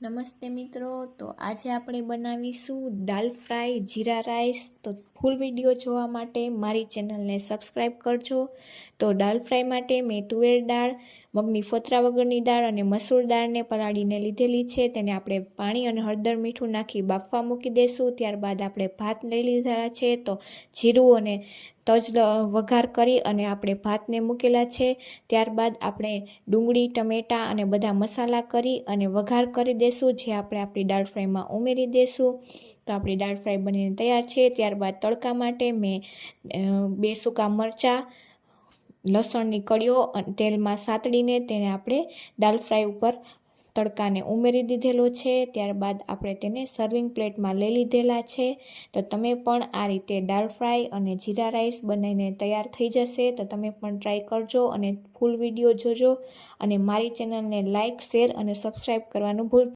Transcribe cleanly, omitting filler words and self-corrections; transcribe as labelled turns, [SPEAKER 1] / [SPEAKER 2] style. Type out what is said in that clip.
[SPEAKER 1] નમસ્તે મિત્રો, તો આજે આપણે બનાવીશું દાલ ફ્રાય જીરા રાઈસ. તો ફૂલ વિડીયો જોવા માટે મારી ચેનલને સબસ્ક્રાઈબ કરજો. તો દાલ ફ્રાય માટે મેં તુવેર દાળ, મગની ફોતરા વગરની દાળ અને મસૂર દાળને પલાળીને લીધેલી છે. તેને આપણે પાણી અને હળદર મીઠું નાખી બાફવા મૂકી દઈશું. ત્યારબાદ આપણે ભાત લઈ લીધેલા છે. તો જીરું અને તજ વઘાર કરી અને આપણે ભાતને મૂકેલા છે. ત્યારબાદ આપણે ડુંગળી, ટમેટાં અને બધા મસાલા કરી અને વઘાર કરી દેશું, જે આપણે આપણી દાળ ફ્રાયમાં ઉમેરી દેશું. તો આપણી દાળ ફ્રાય બનીને તૈયાર છે. ત્યારબાદ તડકા માટે મેં 2 સૂકા મરચાં, લસણની કળીઓ તેલમાં સાતળીને તેને આપણે દાળ ફ્રાય ઉપર તડકાને ઉમેરી દીધેલો છે. ત્યારબાદ આપણે તેને સર્વિંગ પ્લેટમાં લઈ લીધેલા છે. તો તમે પણ આ રીતે દાળ ફ્રાય અને જીરા રાઈસ બનાવીને તૈયાર થઈ જશે. તો તમે પણ ટ્રાય કરજો અને ફૂલ વિડીયો જોજો અને મારી ચેનલને લાઇક, શેર અને સબસ્ક્રાઈબ કરવાનું ભૂલતા